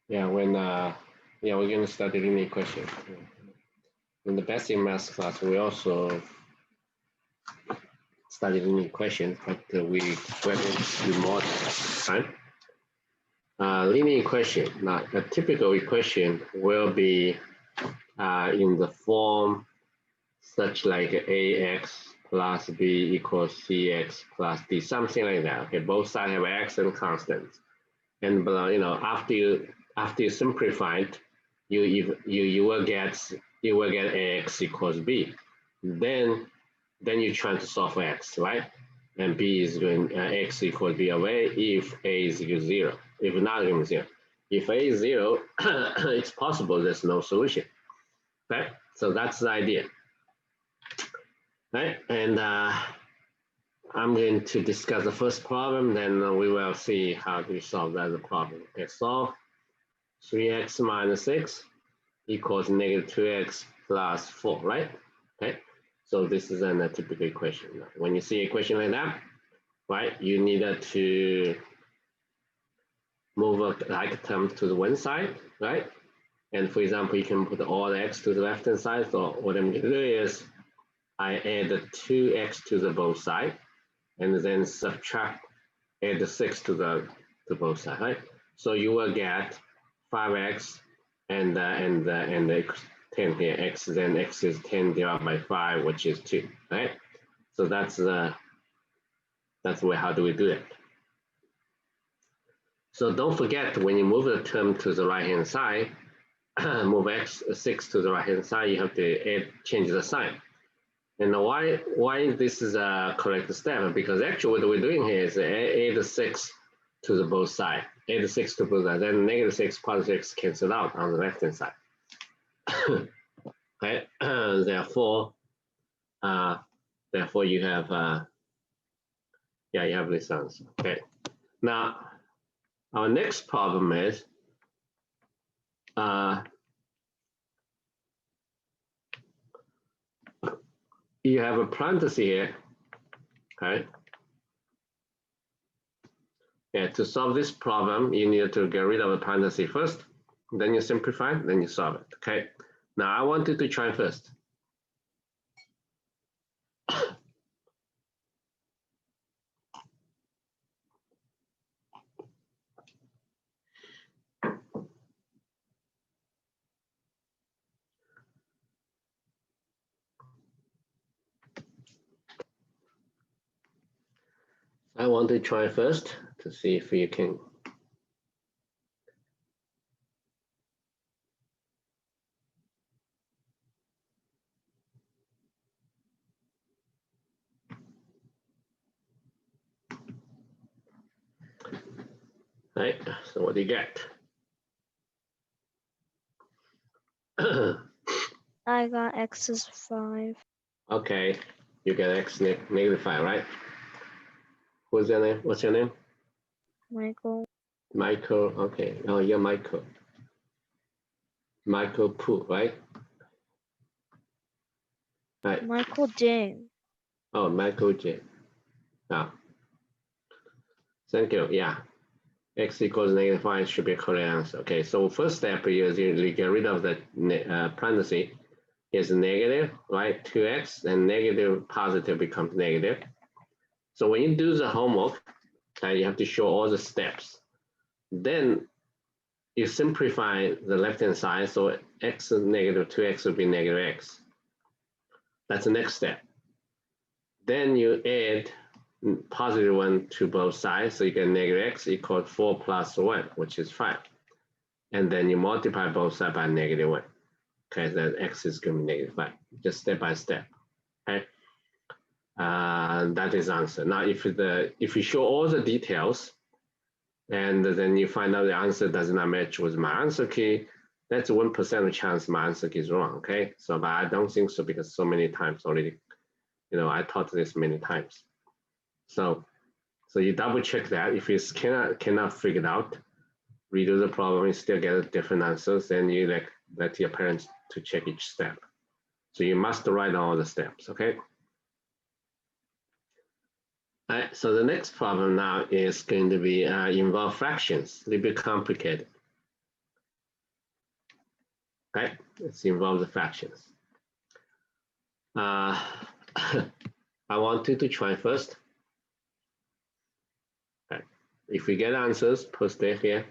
Yeah, we're going to study linear equation. In the basic math class, we also study linear equation, but we're going to do more this time. Linear equation. Now, a typical equation will be in the form such like ax plus b equals cx plus d, something like that. Okay, both sides have x and constants. And after you simplify it, you will get ax equals b. Then you try to solve x, right? And b is going x equals b away if a is equal to 0. If not equal to 0, if a is 0, it's possible there's no solution. Right? So that's the idea. Right? And I'm going to discuss the first problem, then we will see how to solve that problem. Okay, solve 3x minus 6 equals negative 2x plus 4, right? Okay, so this is a typical equation. When you see an equation like that, right, you need to move a like term to the one side, right? And for example, you can put all the x to the left hand side. So what I'm going to do is I add 2x to the both side, and then subtract, add the 6 to both sides, right? So you will get 5x and 10 here. X, then x is 10 divided by 5, which is 2, right? So that's the way. How do we do it? So don't forget, when you move the term to the right hand side, move x6 to the right hand side, you have to change the sign. And why this is a correct step? Because actually what we're doing here is add the 6 to the both sides. Add the 6 to both sides. Then negative 6, positive 6 cancel out on the left hand side. Okay. Therefore you have you have this answer. Okay. Now our next problem is you have a parenthesis here. Okay. Yeah, to solve this problem, you need to get rid of the parenthesis first, then you simplify, then you solve it. Okay. Now I wanted to try first. I want to try first to see if you can. Right, so what do you get? I got x is 5. Okay, you get x negative 5, right? What's your name? What's your name? Michael. Michael, okay. Oh, you're Michael. Michael Pooh, right? Right. Michael Jane. Oh, Michael J. Oh. Thank you, yeah. X equals negative 5 should be a correct answer. Okay, so first step is you get rid of the parenthesis. Is negative, right? 2x, and negative positive becomes negative. So when you do the homework, you have to show all the steps. Then you simplify the left-hand side, so x is negative 2x will be negative x. That's the next step. Then you add positive 1 to both sides, so you get negative x equals 4 plus 1, which is 5. And then you multiply both sides by negative 1. Okay, then x is going to be negative 5, just step by step. Okay, that is answer. Now, if you show all the details, and then you find out the answer does not match with my answer key, that's 1% chance my answer key is wrong. Okay, so but I don't think so because so many times already, I taught this many times. So you double check that. If you cannot figure it out, redo the problem and still get different answers, then you let your parents to check each step. So you must write all the steps, okay? All right, so the next problem now is going to be involve fractions, a little bit complicated. Okay, it involves the fractions. I want you to try first. Okay. If we get answers, post it here.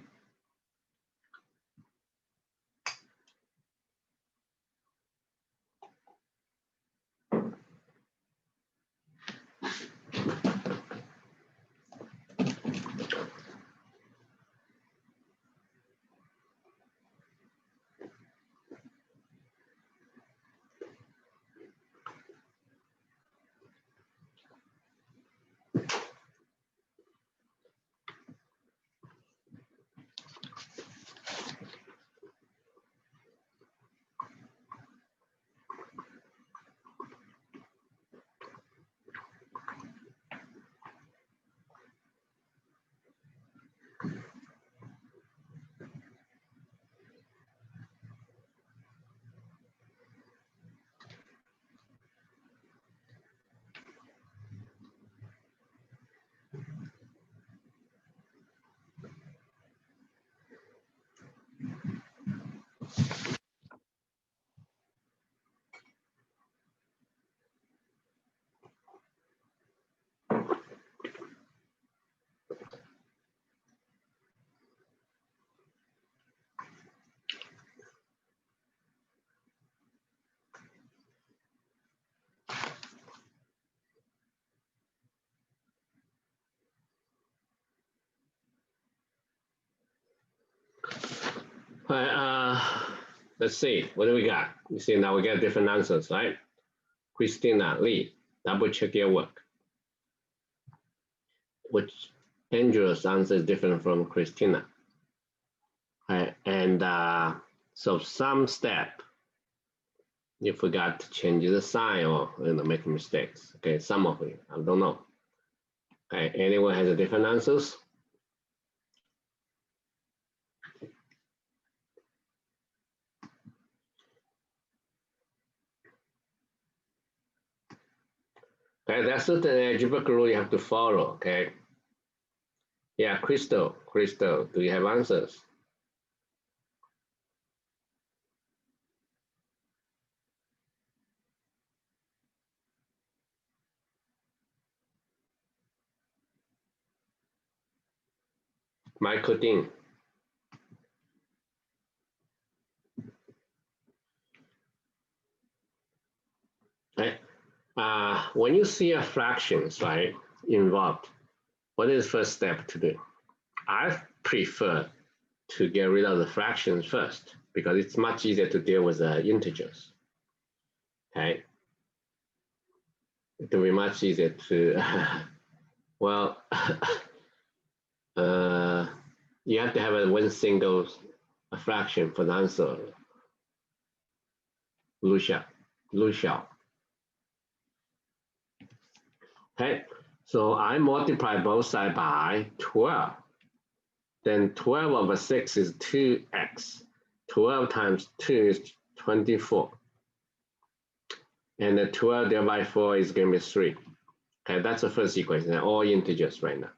All right, let's see, what do we got? You see, now we get different answers, right? Christina, Lee, double check your work. Which Andrew's answer is different from Christina. Right, and so some step, you forgot to change the sign or make mistakes. Okay, some of it, I don't know. Okay, anyone has a different answers? Okay, there's certain algebraic rule you have to follow. Okay. Yeah, Crystal, do you have answers? Michael Dean. Right. When you see a fractions, right, involved, what is the first step to do? I prefer to get rid of the fractions first because it's much easier to deal with the integers. Okay. It will be much easier to, well, you have to have one single fraction for the answer. Lucia. Okay, so I multiply both sides by 12. Then 12 over 6 is 2x. 12 times 2 is 24. And the 12 divided by 4 is going to be 3. Okay, that's the first equation. They're all integers right now.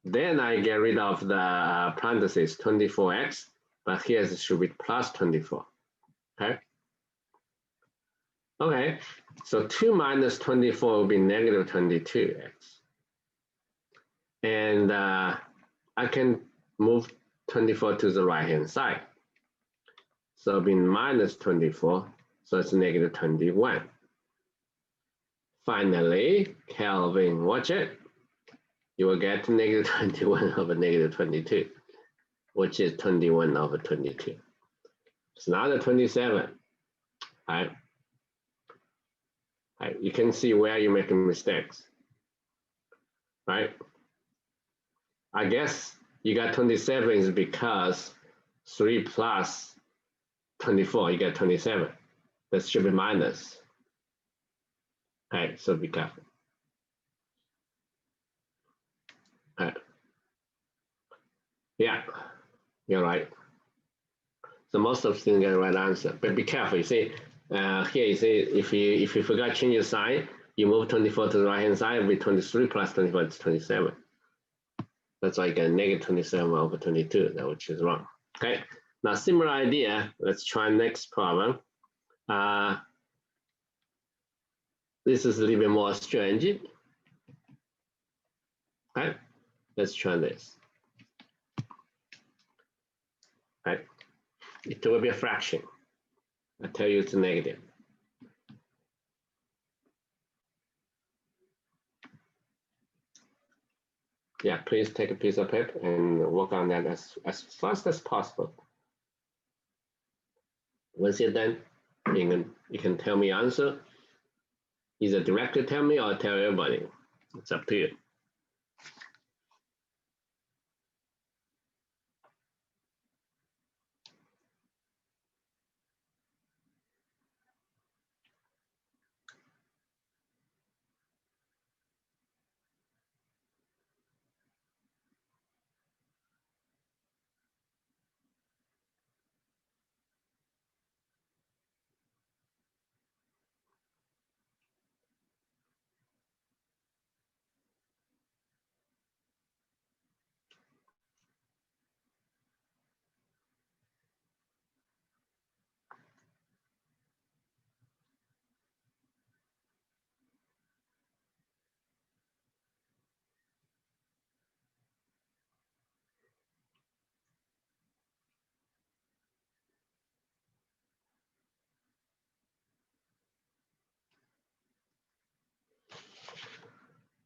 Then I get rid of the parentheses, 24x, but here it should be plus 24. Okay. Okay, so 2 minus 24 will be negative 22x. And I can move 24 to the right-hand side. So it'll be minus 24, so it's negative 21. Finally, Kelvin, watch it. You will get negative 21 over negative 22, which is 21 over 22. It's not a 27, right? Right, you can see where you're making mistakes, right? I guess you got 27 is because 3 plus 24, you get 27. That should be minus. Right, so be careful. Right. Yeah, you're right. So most of the students get the right answer, but be careful. You see, here you see if you forgot to change your sign, you move 24 to the right hand side, it'll be 23 plus 24 is 27. That's why you get negative 27 over 22, which is wrong. Okay, Now, similar idea. Let's try next problem. This is a little bit more strange. Right? Let's try this. Right? It will be a fraction. I tell you it's negative. Yeah, please take a piece of paper and work on that as fast as possible. Once you're done, you can tell me answer. Either directly tell me or tell everybody. It's up to you.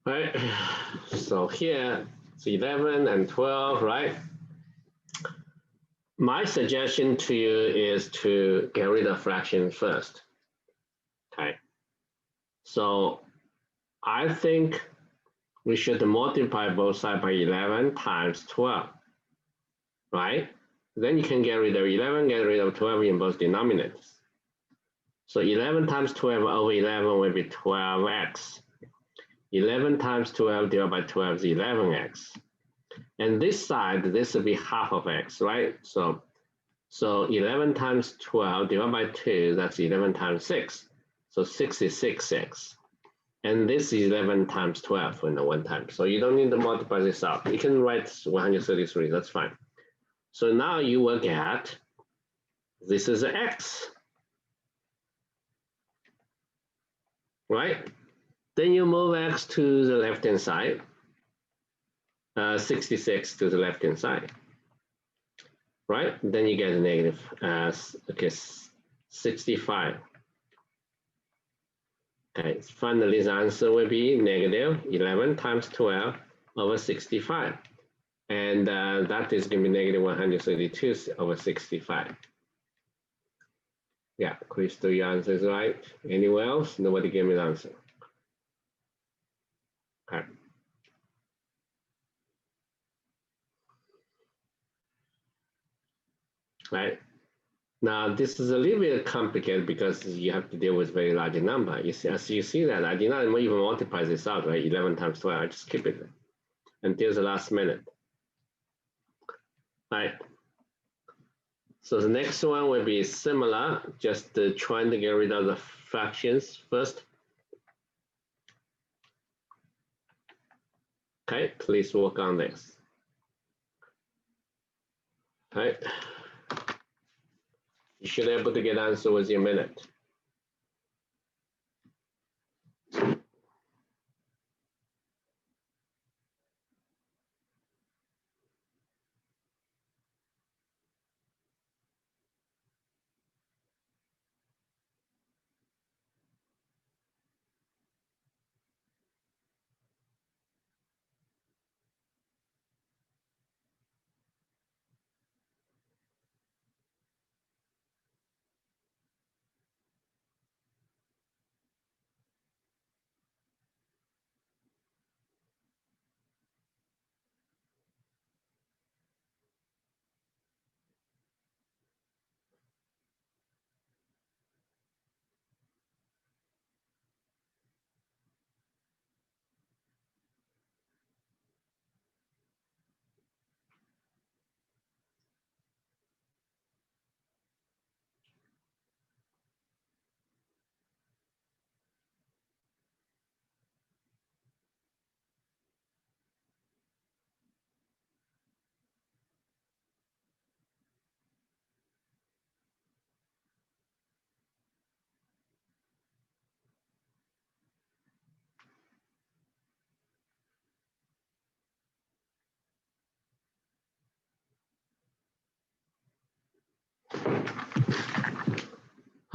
Right, so here it's 11 and 12, right? My suggestion to you is to get rid of fraction first. Okay, so I think we should multiply both sides by 11 times 12, right? Then you can get rid of 11, get rid of 12 in both denominators. So 11 times 12 over 11 will be 12x. 11 times 12 divided by 12 is 11x. And this side, this will be half of x, right? So 11 times 12 divided by 2, that's 11 times 6. So 66x. And this is 11 times 12 in the one time. So you don't need to multiply this out. You can write 133, that's fine. So now you will get, this is x, right? Then you move x to the left-hand side, 66 to the left-hand side, right? Then you get a negative, okay, 65. Okay, finally the answer will be negative 11 times 12 over 65. And that is going to be negative 132 over 65. Yeah, Crystal, your answer is right. Anyone else? Nobody gave me the answer. Okay. Right. Now, this is a little bit complicated because you have to deal with very large number. You see, as you see that, I did not even multiply this out, right? 11 times 12, I just keep it until the last minute. Right. So the next one will be similar, just trying to get rid of the fractions first. Okay, please work on this. Right. You should be able to get answer within a minute.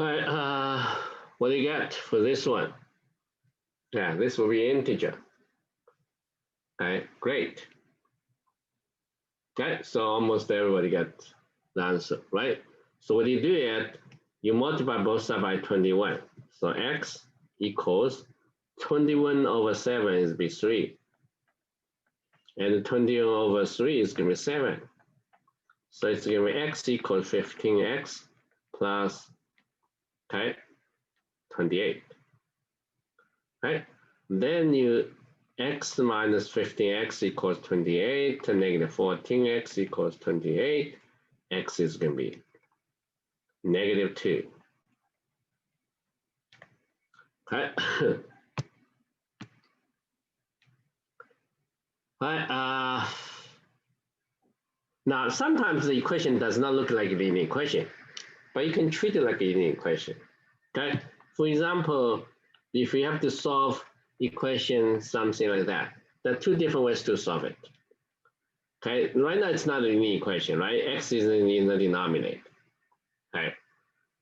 All right, what do you get for this one? Yeah, this will be integer. Okay, great. Okay, so almost everybody got the answer, right? So what you do is you multiply both sides by 21. So x equals 21 over 7 is be 3. And 21 over 3 is going to be 7. So it's going to be x equals 15x plus, okay, 28. Right? Then you x minus 15x equals 28 to negative 14x equals 28. X is going to be negative 2. Okay. Right. Now, sometimes the equation does not look like a linear equation, but you can treat it like a linear equation. Okay. For example, if you have to solve equation something like that, there are two different ways to solve it. Okay. Right now, it's not a linear equation, right? X is in the denominator. Okay.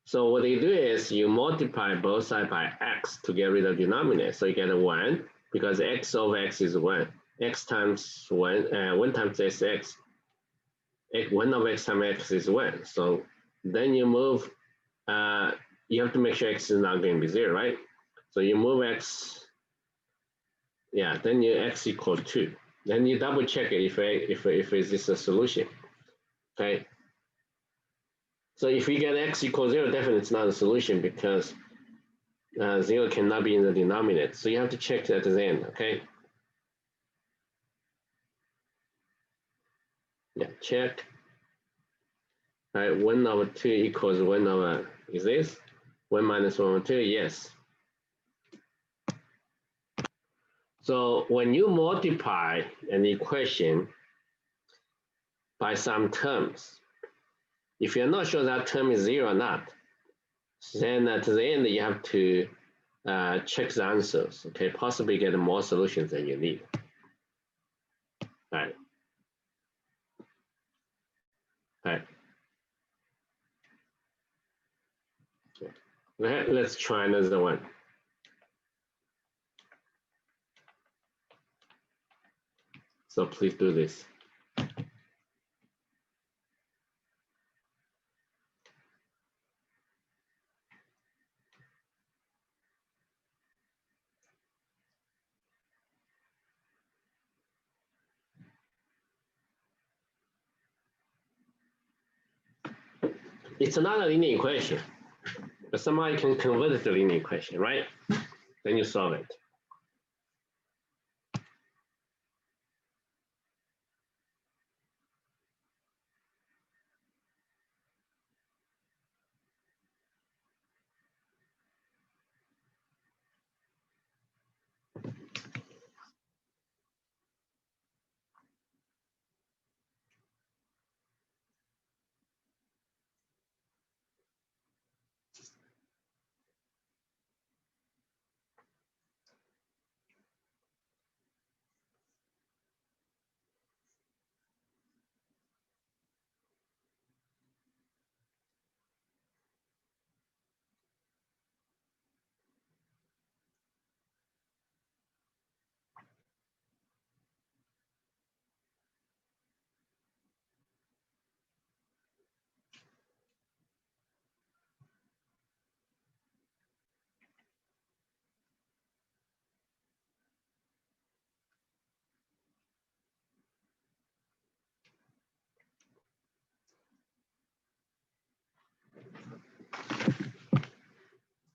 So what you do is you multiply both sides by x to get rid of the denominator. So you get a 1 because x over x is 1. X times 1, 1 times x, 1 over x times x is 1. So then you move, you have to make sure x is not going to be 0, right? So you move x, yeah, then you x equal 2. Then you double check it if is this a solution, okay? So if we get x equals 0, definitely it's not a solution because 0 cannot be in the denominator. So you have to check at the end, okay? Yeah, check. All right, 1 over 2 equals 1 over, is this? 1 minus 1 over 2, yes. So when you multiply an equation by some terms, if you're not sure that term is 0 or not, then at the end you have to check the answers, okay? Possibly get more solutions than you need. All right. All right. Let's try another one. So please do this. It's not a linear equation, but somehow you can convert it to a linear equation, right? Then you solve it.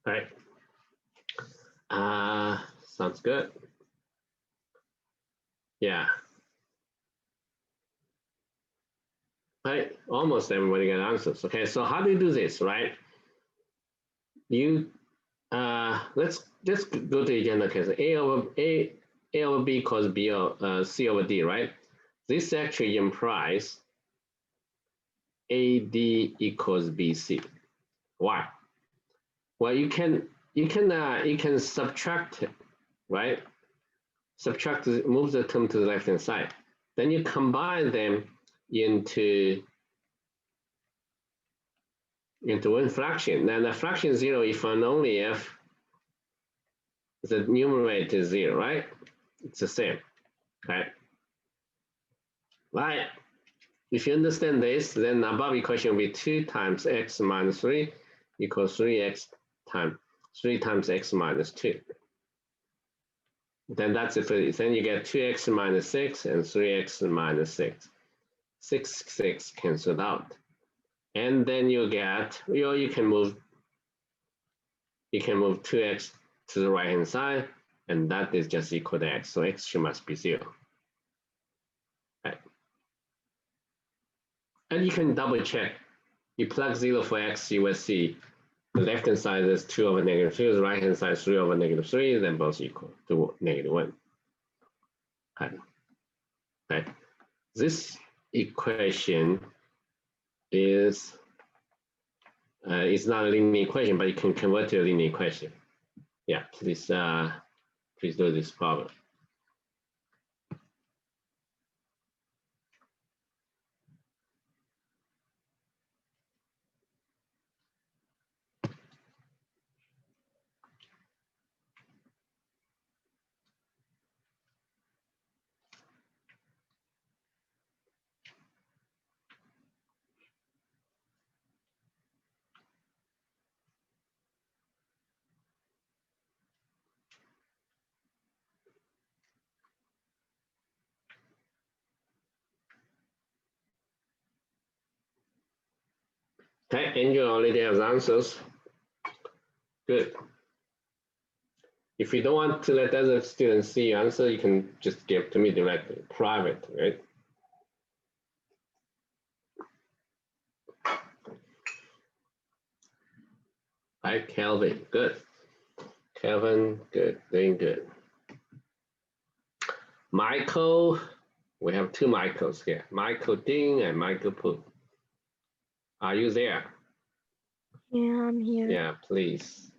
All right. Sounds good. Yeah. Right. Almost everybody got answers. Okay. So how do you do this, right? You let's go to the general case. A over B equals B over C over D, right? This actually implies AD equals BC. Why? Well, you can subtract it, right? Subtract, move the term to the left hand side. Then you combine them into into one fraction. Then the fraction is 0 if and only if the numerator is 0, right? It's the same, okay? Right. If you understand this, then above equation will be 2 times x minus 3 equals 3x times 3 times x minus 2. Then that's it. Then you get 2x minus 6 and 3x minus 6. 6 canceled out. And then you get, you can move 2x to the right hand side, and that is just equal to x. So x must be 0. Right. And you can double check. You plug 0 for x, you will see the left hand side is 2 over negative 2, the right hand side is 3 over negative 3, then both equal to negative 1. Okay. Right. This equation is it's not a linear equation, but you can convert to a linear equation. Yeah, please do this problem. Okay, and you already have the answers. Good. If you don't want to let other students see your answer, you can just give to me directly, private, right? Hi, Kelvin, good. Kevin, good, doing good. Michael, we have 2 Michaels here. Michael Ding and Michael Pu. Are you there? Yeah, I'm here. Yeah, please.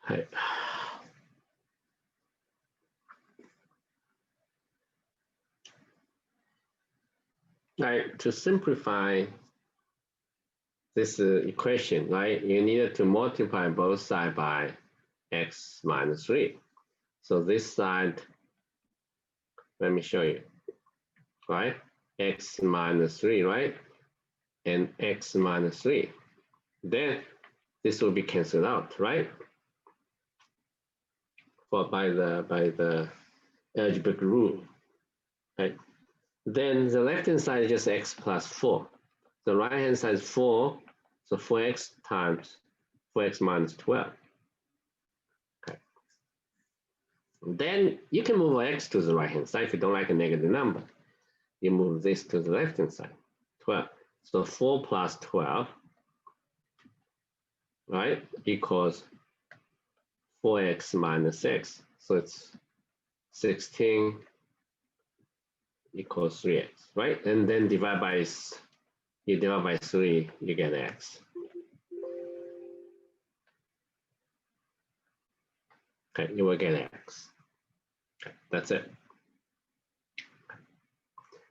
Hi. Right, to simplify this equation, right, you need to multiply both sides by x minus 3. So this side, let me show you, right? X minus 3, right? And x minus 3. Then this will be canceled out, right? By the algebraic rule, right? Then the left hand side is just x plus 4. The right hand side is 4, so 4x times 4x minus 12. Okay. Then you can move x to the right hand side if you don't like a negative number. You move this to the left hand side, 12. So 4 plus 12, right, equals 4x minus 6. So it's 16 equals 3x, right? And then divide by 3, you get x. Okay, you will get x. Okay, that's it.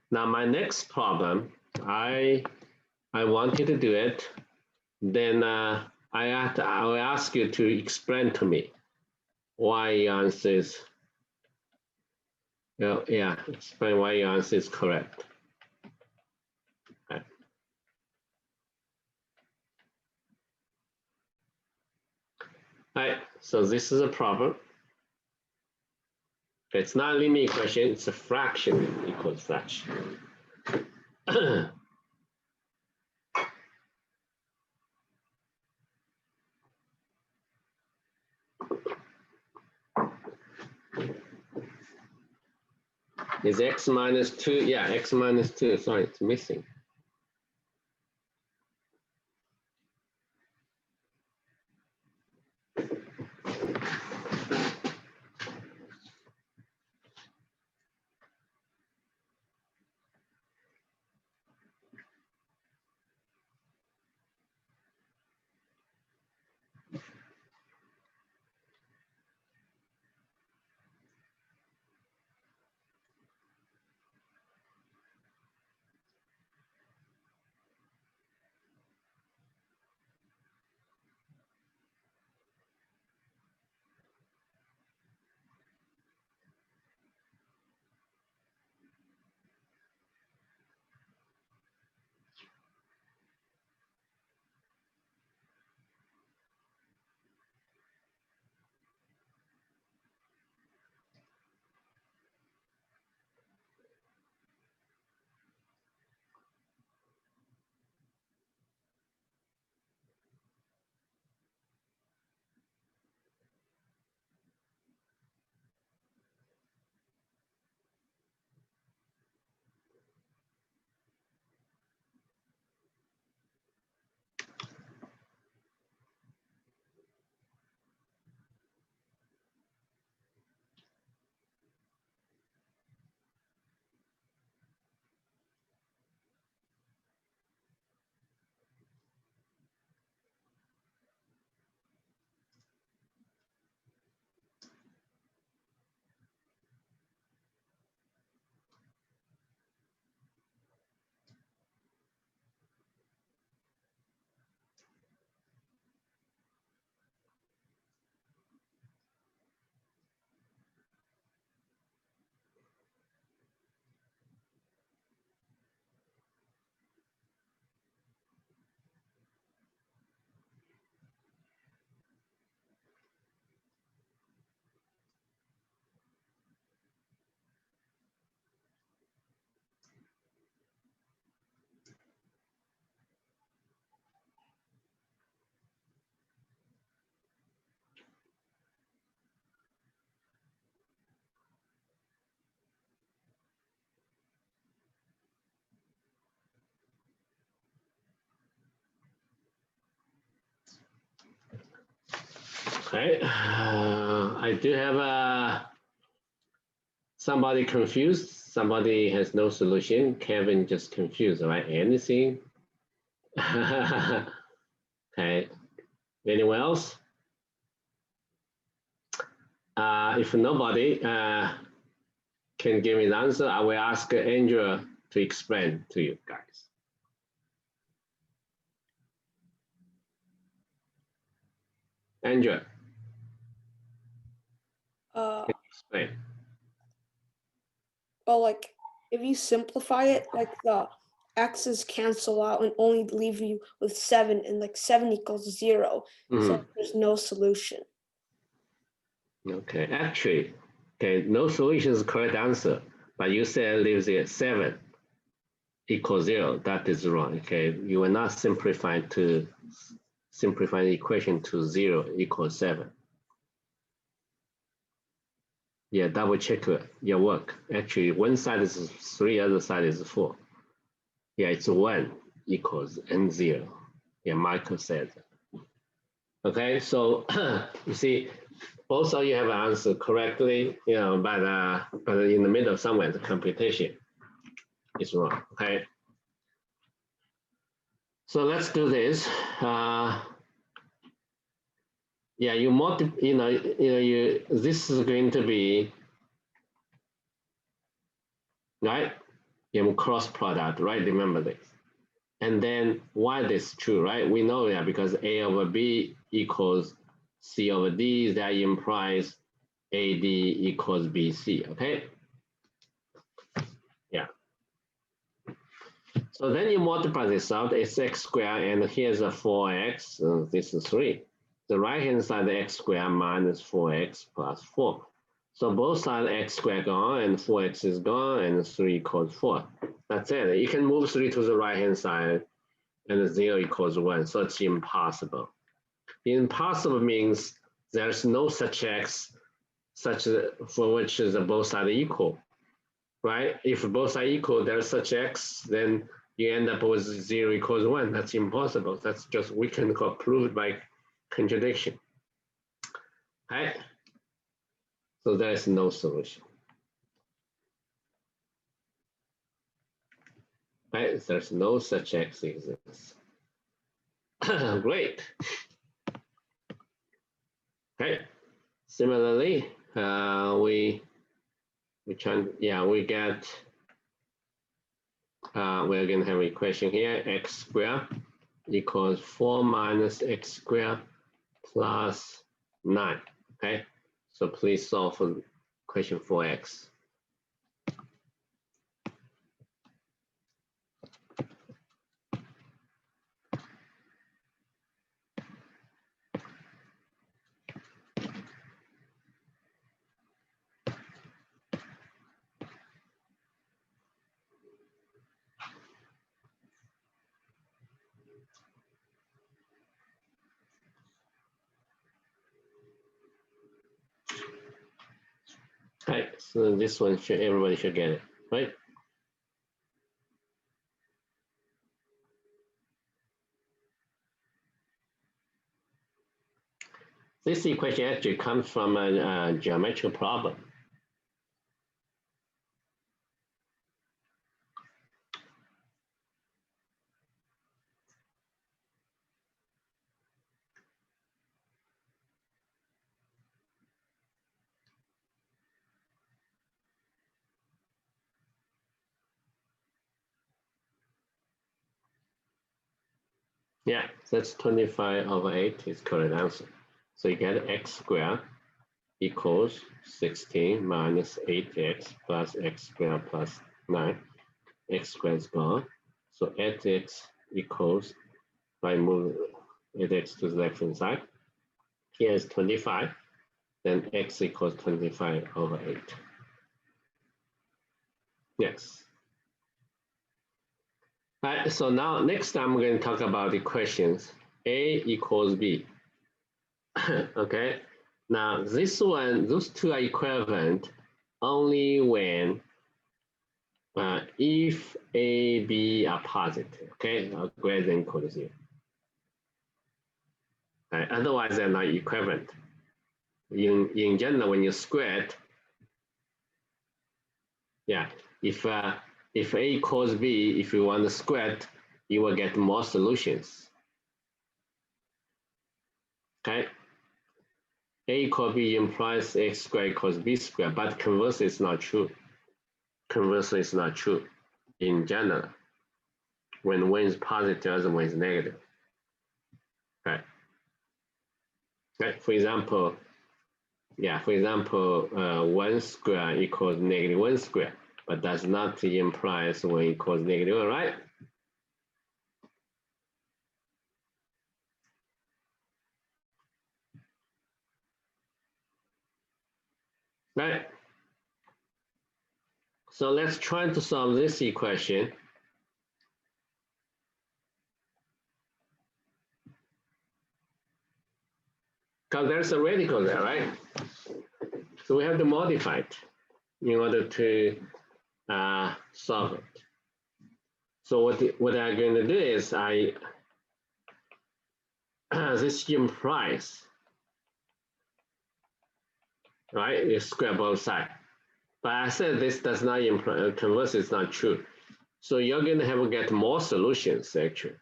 Now my next problem, I want you to do it. Then I will ask you to explain to me why your answer is. Well, yeah, explain why your answer is correct. Okay. All right, so this is a problem. It's not a linear equation, it's a fraction equals fraction. is x minus 2. Yeah, x minus 2. Sorry, it's missing. Okay, I do have somebody confused. Somebody has no solution. Kevin just confused, right? Anything? Okay, anyone else? If nobody can give me the answer, I will ask Andrea to explain to you guys. Andrea, can you explain? Well, like if you simplify it, like the x's cancel out and only leave you with 7, and like 7 equals 0. So there's no solution. Okay, actually, okay, no solution is the correct answer, but you said leaves it 7 equals 0. That is wrong. Okay, you will not simplify the equation to 0 equals 7. Yeah, double check your work. Actually, one side is 3, other side is 4. Yeah, it's 1 equals n 0. Yeah, Michael said. Okay, so you see, both of you have answered correctly, you know, but in the middle somewhere, the computation is wrong. Okay. So let's do this. Yeah, you multiply. This is going to be right. You have cross product, right? Remember this. And then why this true, right? We know that because A over B equals C over D, that implies AD equals BC. Okay. Yeah. So then you multiply this out, it's x squared, and here's a 4x, this is 3. The right-hand side, the x squared minus 4x plus 4. So both sides x squared gone, and 4x is gone, and 3 equals 4. That's it. You can move 3 to the right-hand side, and 0 equals 1, so it's impossible. Impossible means there's no such x, such for which is both sides equal. right? If both are equal, there's such x, then you end up with 0 equals 1. That's impossible. That's just, we can call proved by contradiction. Right? So there is no solution. Right? There's no such x exists. Great. Okay. Similarly, we get we're going to have an equation here, x squared equals 4 minus x squared plus 9. Okay, so please solve for question 4x. Right, so this one everybody should get it, right? This equation actually comes from a geometric problem. Yeah, that's 25 over 8 is correct answer. So you get x squared equals 16 minus 8x plus x squared plus 9. X squared is gone. So 8x equals, if I move 8x to the left hand side, here is 25, then x equals 25 over 8. Yes. All right, so now next time we're going to talk about equations. A equals B. Okay, now this one, those two are equivalent only when if A, B are positive, okay, or greater than equal to 0. Right? Otherwise, they're not equivalent. In general, when you square it, yeah, if A equals B, if you want to square it, you will get more solutions. Okay. A equals B implies x squared equals b squared, but conversely, it's not true. Conversely, it's not true in general. When one is positive, other one is negative. Right. Right. For example, 1 squared equals negative 1 squared, but does not imply 1 equals negative 1, right? Right. So let's try to solve this equation. Because there's a radical there, right? So we have to modify it in order to solve it. So what I'm going to do is this implies, right? You square both sides. But I said this does not imply, conversely, it's not true. So you're going to have to get more solutions, actually.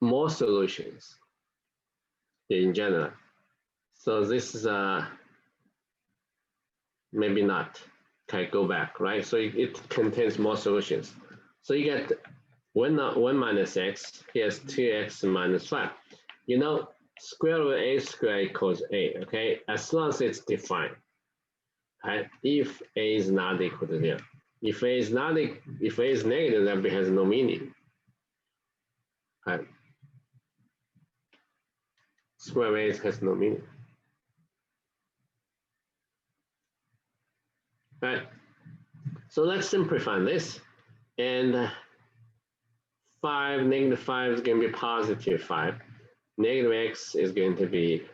More solutions in general. So this is maybe not. Okay, go back, right? So it contains more solutions. So you get 1 minus x, here's 2x minus 5. You know, square root of a squared equals a, okay? As long as it's defined. Right? If a is not equal to 0. If a is negative, that has no meaning. Right? Square root has no meaning. Right? So let's simplify this. And negative 5 is going to be positive 5. Negative x is going to be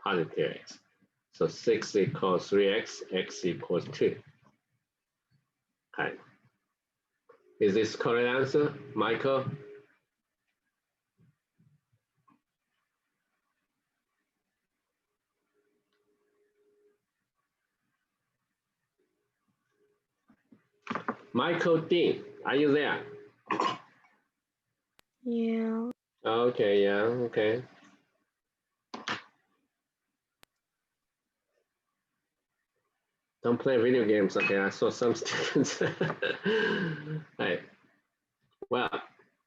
positive x. So 6 equals 3x, x equals 2. Okay. Is this correct answer, Michael? Michael D, are you there? Yeah. Okay, yeah, okay. Don't play video games. Okay, I saw some students. Right. Well,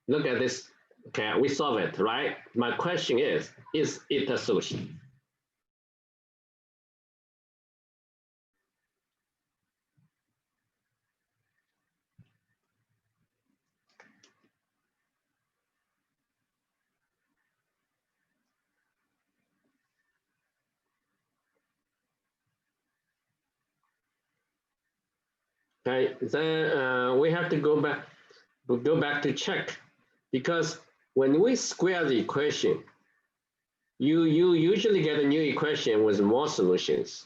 look at this. Okay, we solve it, right? My question is it a solution? Okay, then we have to go back to check, because when we square the equation, you usually get a new equation with more solutions.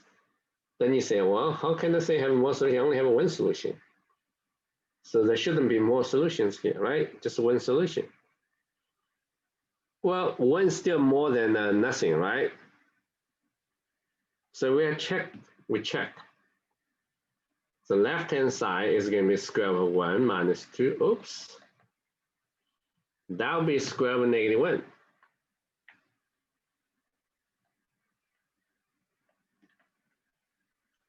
Then you say, well, how can I say have more solutions? I only have one solution. So there shouldn't be more solutions here, right? Just one solution. Well, one still more than nothing, right? So we check. The left-hand side is going to be square root of 1 minus 2. Oops. That will be square root of negative 1.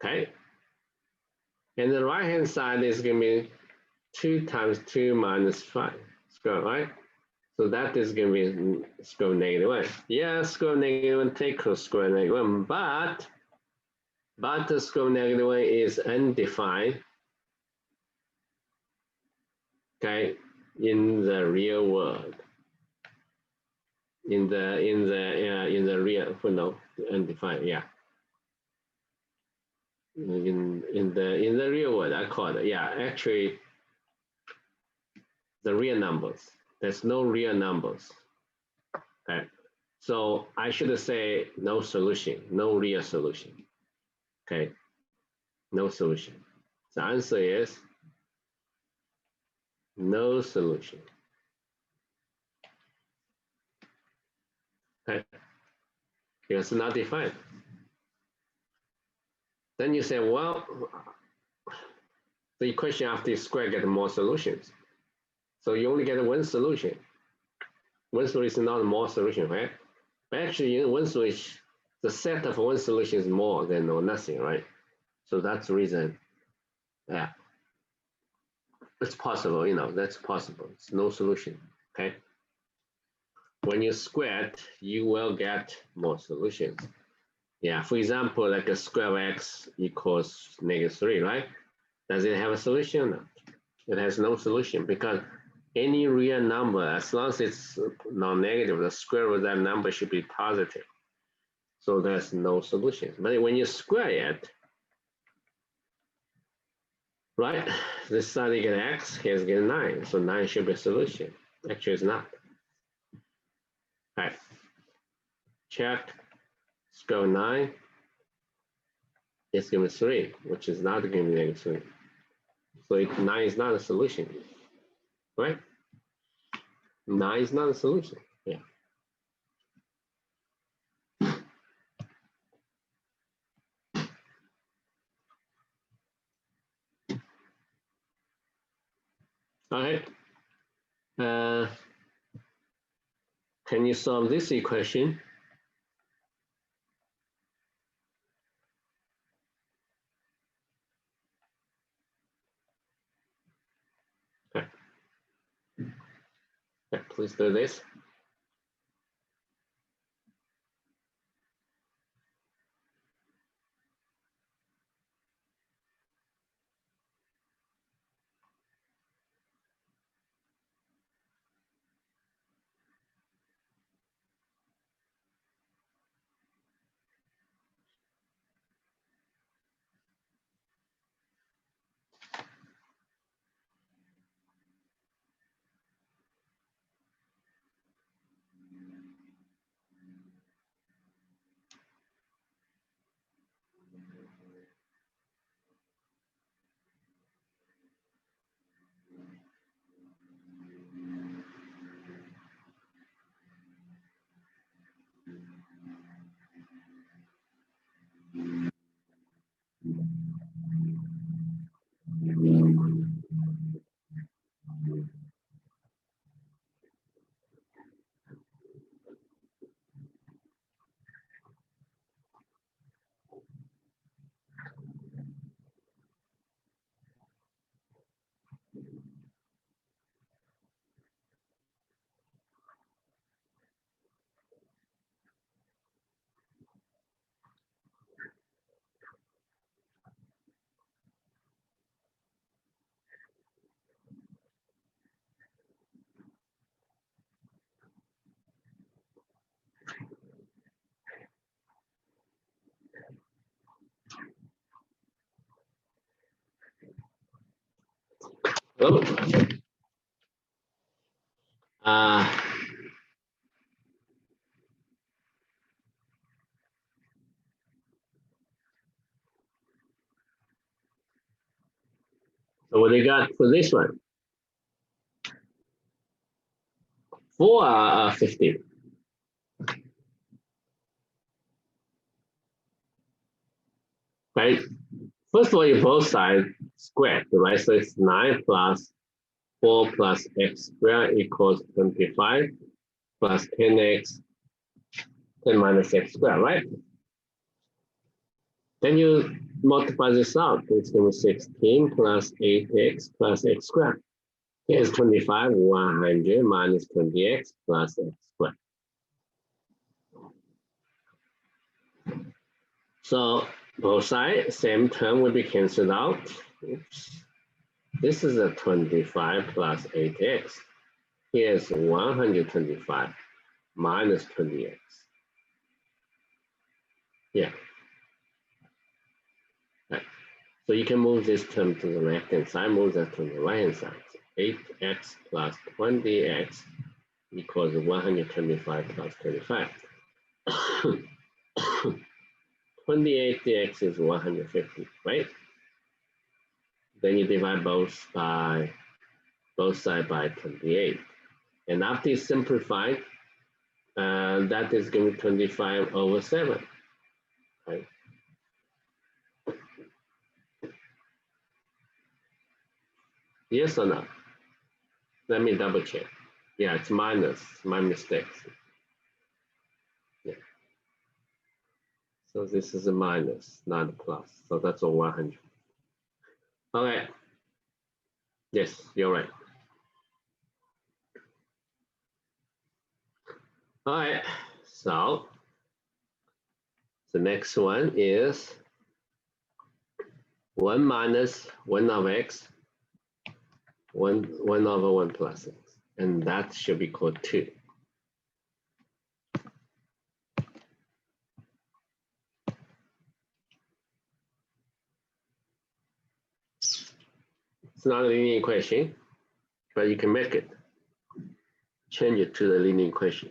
Okay. And the right-hand side is going to be 2 times 2 minus 5 square, right? So that is going to be square root of negative 1. Yeah, square root of negative 1 take square root of negative 1, but the square root of negative 1 is undefined. Okay, in the real world. In the real, no, undefined, yeah. In the real world, I call it, yeah, actually the real numbers. There's no real numbers. Okay. So I should say no solution, no real solution. Okay. No solution. The answer is no solution. Okay. Because it's not defined. Then you say, well, the equation after you square get more solutions. So you only get one solution. One solution is not more solution, right? But actually, in one solution, the set of one solution is more than or nothing, right? So that's the reason. Yeah, it's possible. That's possible. It's no solution. Okay. When you square it, you will get more solutions. Yeah. For example, like a square of x equals -3, right? Does it have a solution? No. It has no solution, because any real number, as long as it's non-negative, the square root of that number should be positive. So there's no solution. But when you square it, right, this side you get x, here's get 9. So 9 should be a solution. Actually, it's not. All right. Check. Square root of 9. It's given 3, which is not going to be -3. So 9 is not a solution, right? 9 is not a solution. Yeah. All right. Can you solve this equation? Okay. Yeah, please do this. Oh. So what do you got for this one? 4 are 15. Right? First of all, you both sides squared, right? So it's 9 plus 4 plus x squared equals 25 plus 10x, 10 minus x squared, right? Then you multiply this out. It's going to be 16 plus 8x plus x squared. Here's 25, 100 minus 20x plus x squared. So both sides, same term will be canceled out. Oops. This is a 25 plus 8x. Here's 125 minus 20x. Yeah. Right. So you can move this term to the left-hand side, move that to the right-hand side. So 8x plus 20x equals 125 plus 25. 28x is 150, right? Then you divide both sides by 28. And after you simplify, that is going to be 25 over 7, right? Yes or no? Let me double check. Yeah, it's minus, my mistake. Yeah. So this is a minus, not a plus. So that's a 100. All right. Yes, you're right. All right. So the next one is 1 minus 1 of x, 1 over 1 plus x. And that should be equal to 2. It's not a linear equation, but you can make it. Change it to the linear equation.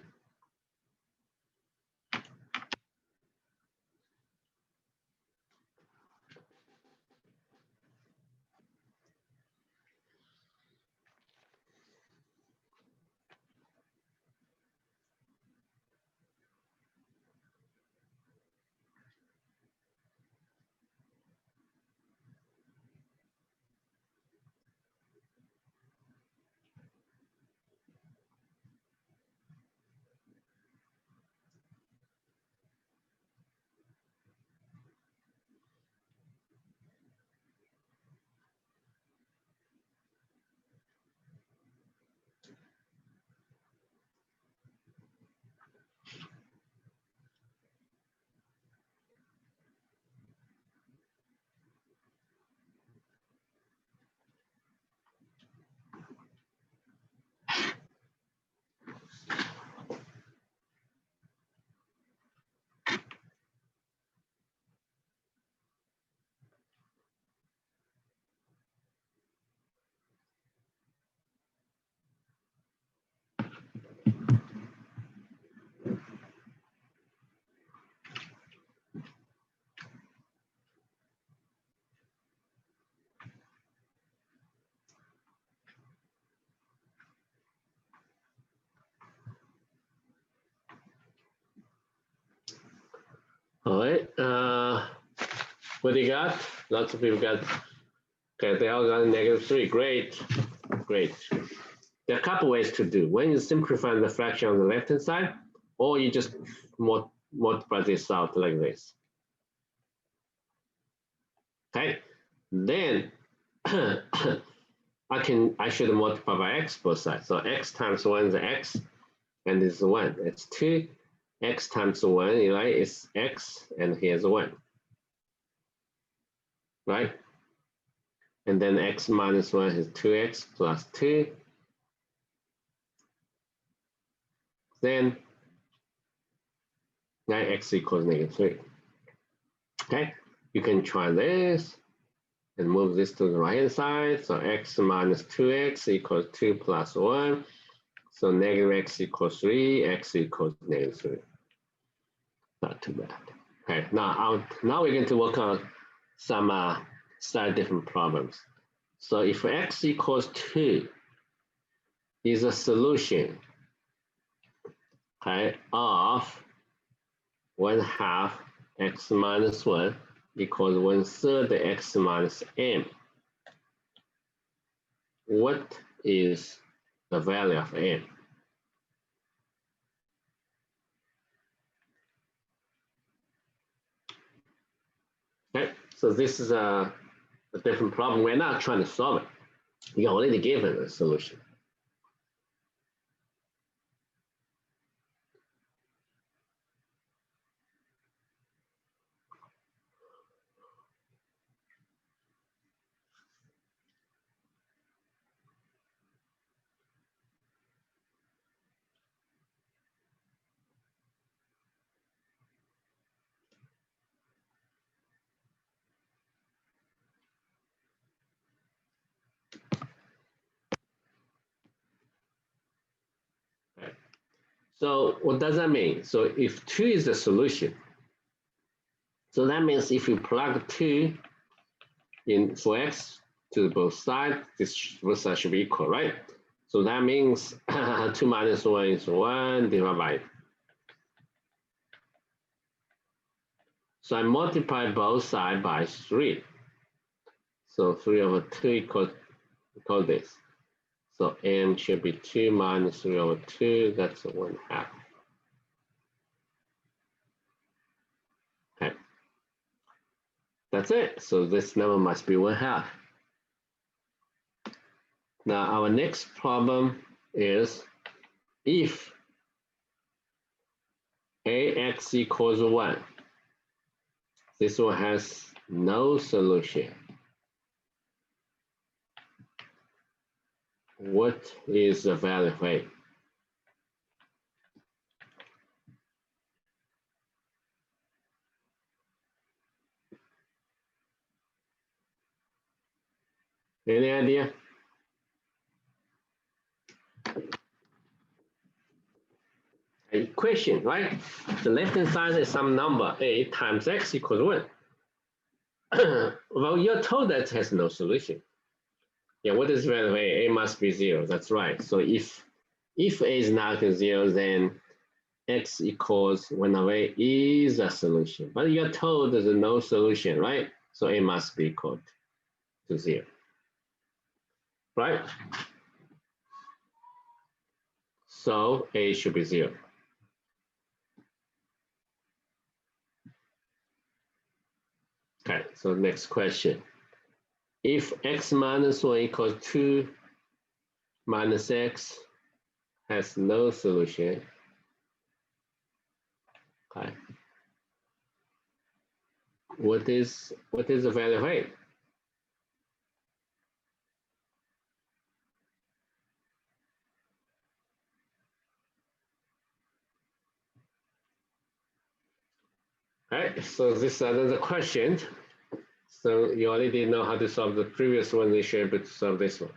All right. What do you got? Lots of people got. Okay, they all got -3. Great, great. There are a couple ways to do. When you simplify the fraction on the left-hand side, or you just multiply this out like this. Okay, then I should multiply by x both sides. So x times 1 is x, and this is 1. It's 2. X times 1, right, is x, and here's 1. Right? And then x minus 1 is 2x plus 2. Then x equals -3. Okay, you can try this. and move this to the right hand side. So x minus 2x equals 2 plus 1. So negative x equals 3, x equals negative 3. Not too bad. Okay, now we're going to work on some slightly different problems. So if x equals 2 is a solution, okay, of 1/2 x minus 1 equals 1/3 x minus m, what is the value of m? Okay, so this is a different problem. We're not trying to solve it. You're already given a solution. Okay. So what does that mean? So if 2 is the solution, so that means if you plug 2 in for x to both sides, both sides should be equal, right? So that means 2 minus 1 is 1 divided by. So I multiply both sides by 3. So 3/2 equals this. So m should be 2 minus 3/2, that's 1/2. Okay. That's it. So this number must be 1/2. Now our next problem is if ax equals 1, this one has no solution. What is the value of a? Any idea? Equation, right? The left-hand side is some number, a times x equals 1. Well, you're told that it has no solution. Yeah, what is the value of a? A must be 0, that's right. So if a is not 0, then x equals 1 of a is a solution. But you're told there's no solution, right? So a must be equal to 0, right? So a should be 0. Okay, so next question. If x minus 1 equals 2 minus x has no solution, okay, what is the value of a? Right, so this is another question. So you already know how to solve the previous one, you should be able to solve this one.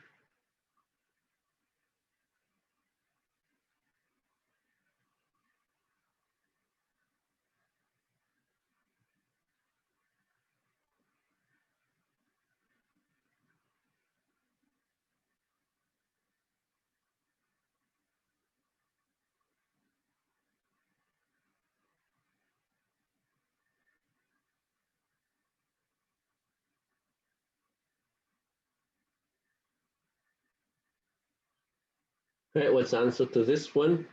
Okay, what's the answer to this one?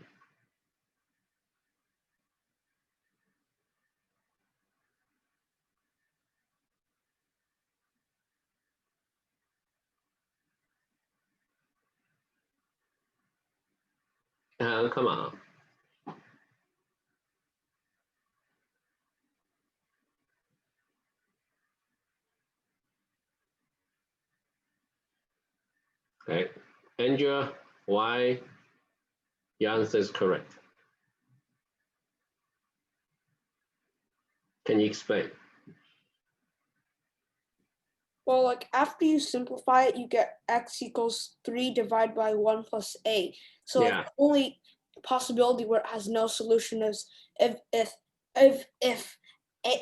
Come on. Okay, Andrea, why your answer is correct? Can you explain? Well, like after you simplify it, you get x equals 3 divided by 1 plus a. So like, Yeah. the only possibility where it has no solution is if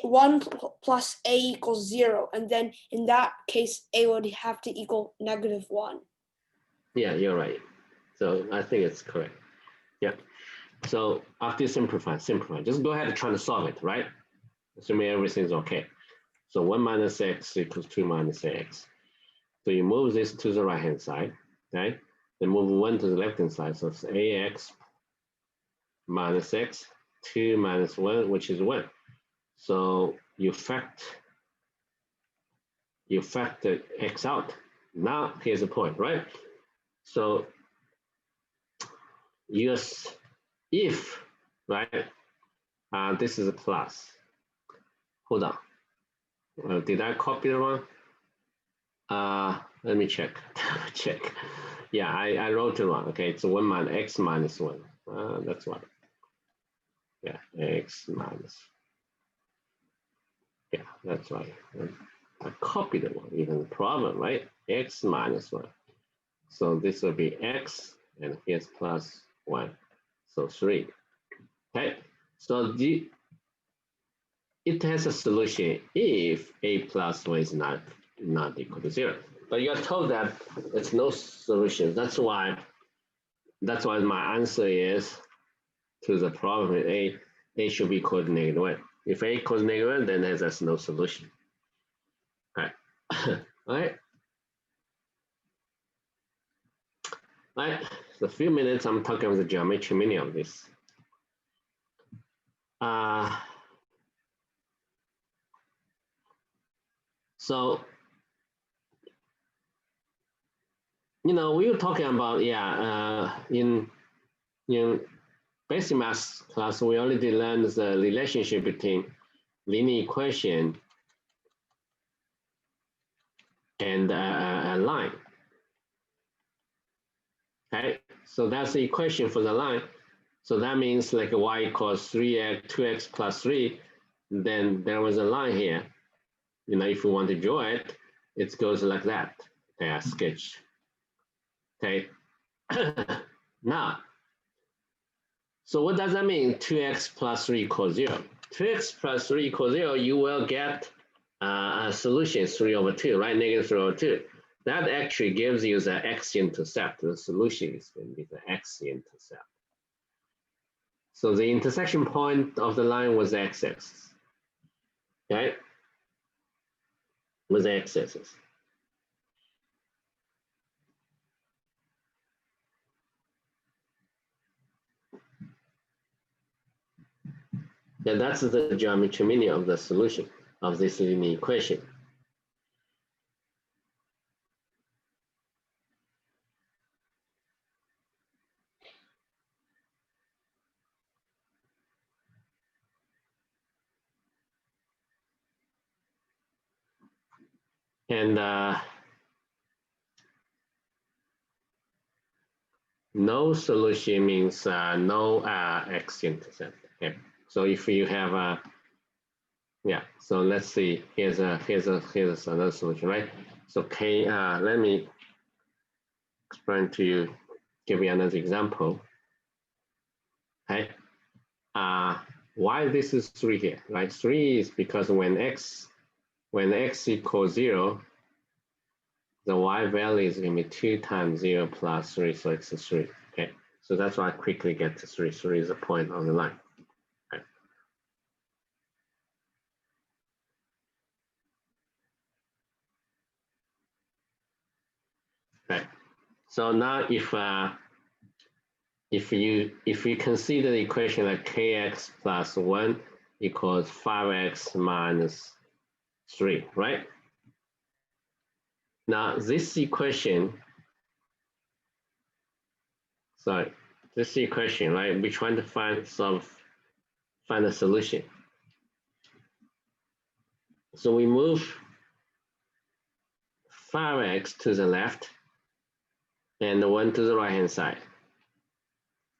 1 plus a equals 0, and then in that case a would have to equal -1. Yeah, you're right. So I think it's correct. Yeah. So after you simplify, just go ahead and try to solve it, right? Assuming everything's okay. So 1 minus x equals 2 minus x. So you move this to the right hand side, okay? Then move 1 to the left hand side. So it's ax minus x, 2 minus 1, which is 1. So you factor x out. Now here's the point, right? So use if, right? This is a plus. Hold on. Did I copy the one? Let me check. Check. Yeah, I wrote it wrong. Okay, it's 1 minus x minus 1. That's right. Yeah, x minus. Yeah, that's right. I copied the one, even the problem, right? X minus 1. So this will be x, and here's plus 1. So 3. Okay, so it has a solution if a plus 1 is not equal to 0. But you are told that it's no solution. That's why my answer is to the problem a should be equal to -1. If a equals -1, then there's no solution. Okay. All right. All right. So a few minutes I'm talking about the geometry meaning of this. So we were talking about in basic math class we already learned the relationship between linear equation and a line. Okay, so that's the equation for the line. So that means like y equals 2x plus 3. Then there was a line here. If we want to draw it, it goes like that. Okay, sketch. Okay. Now, so what does that mean? 2x plus 3 equals 0. 2x plus 3 equals 0, you will get a solution 3/2, right? -3/2. That actually gives you the x-intercept. The solution is going to be the x-intercept. So the intersection point of the line was the x-axis. Okay? With the x-axis. And that's the geometry meaning of the solution of this linear equation. And no solution means no x-intercept. Okay, so if you have so let's see. Here's another solution, right? So let me explain to you. Give you another example. Okay, why this is 3 here, right? 3 is because when x equals 0, the y value is going to be 2 times 0 plus 3, so it's a 3. Okay, so that's why I quickly get to 3. 3 is a point on the line. Okay. Okay. So now if you consider the equation like kx plus 1 equals 5x minus 3, right? Now this equation, right? We're trying to find a solution. So we move 5x to the left and 1 to the right hand side.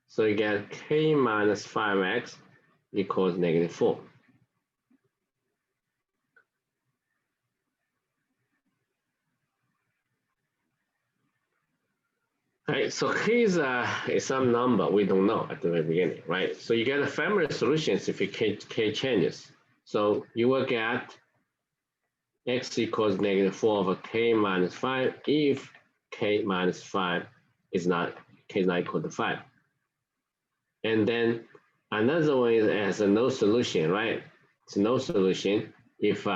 So you get k minus 5x equals -4. Right, so k is some number we don't know at the very beginning, right? So you get a family of solutions if you k changes. So you will get x equals -4 over k minus 5 if k minus 5 is not equal to 5. And then another one is as a no solution, right? It's no solution if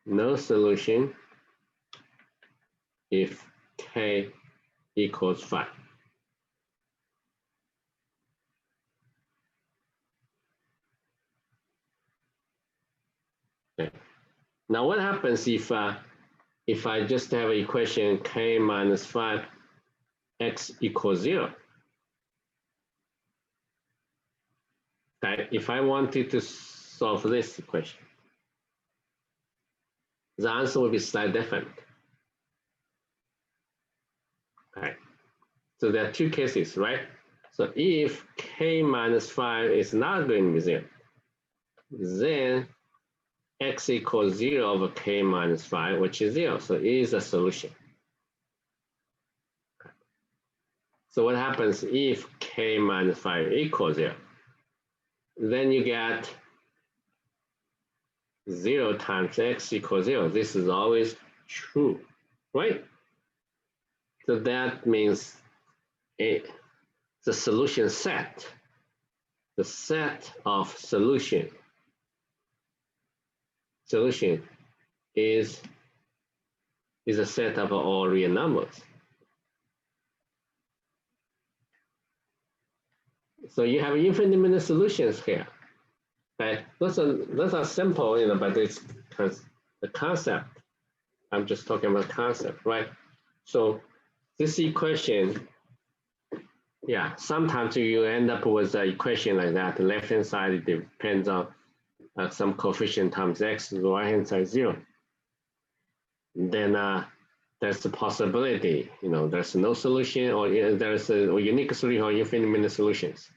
no solution if k equals 5. Okay. Now what happens if I just have an equation k minus 5 x equals 0? Okay, if I wanted to solve this equation, the answer will be slightly different. Okay, so there are two cases, right? So if k minus 5 is not going to be 0, then x equals 0 over k minus 5, which is 0. So it is a solution. So what happens if k minus 5 equals 0? Then you get 0 times x equals 0. This is always true, right? So that means the solution set, the set of solution is a set of all real numbers. So you have infinite many solutions here. Okay, those are simple, but it's because the concept. I'm just talking about concept, right? So this equation, yeah, sometimes you end up with an equation like that. The left-hand side depends on some coefficient times x, the right-hand side 0. Then there's a possibility, there's no solution, or there's a unique solution or infinite many solutions.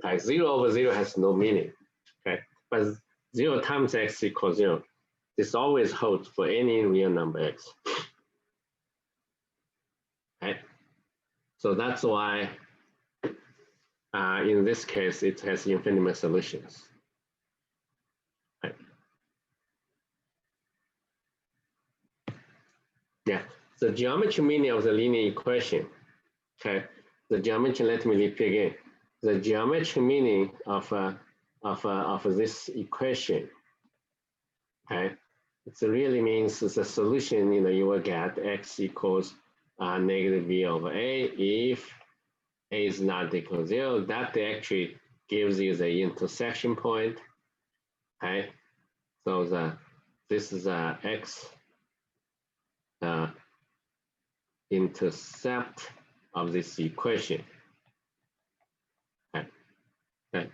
Okay, 0 over 0 has no meaning. Okay, but 0 times x equals 0. This always holds for any real number x. Okay, so that's why in this case it has infinite solutions. Okay. Yeah, the geometry meaning of the linear equation. Okay, the geometry. Let me repeat again. The geometry meaning of this equation. Okay, it really means the solution. You will get x equals negative b over a if a is not equal to 0. That actually gives you the intersection point. Okay, so this is x intercept of this equation. Okay. Okay.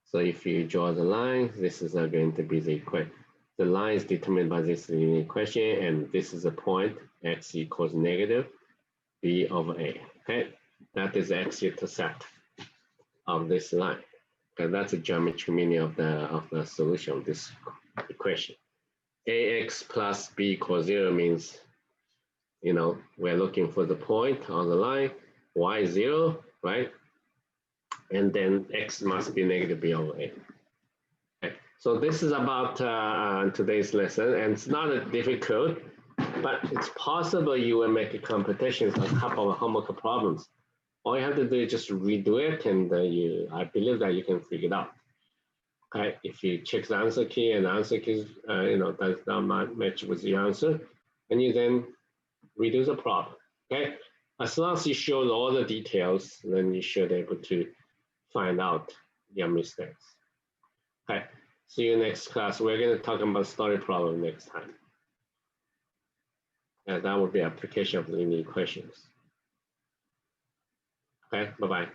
So if you draw the line, this is going to be the equation. The line is determined by this linear equation, and this is a point x equals negative b over a. Okay, that is x intercept of this line. Okay, that's the geometry meaning of the solution of this equation. Ax plus b equals 0 means we're looking for the point on the line, y 0, right? And then x must be negative b over a. Okay. So this is about today's lesson, and it's not difficult, but it's possible you will make a competition on a couple of homework problems. All you have to do is just redo it, and I believe that you can figure it out. Okay, if you check the answer key and the answer key does not match with the answer, and you then redo the problem. Okay, as long as you show all the details, then you should be able to find out your mistakes. Okay, see you next class. We're going to talk about story problem next time. And that will be application of linear equations. Okay, bye-bye.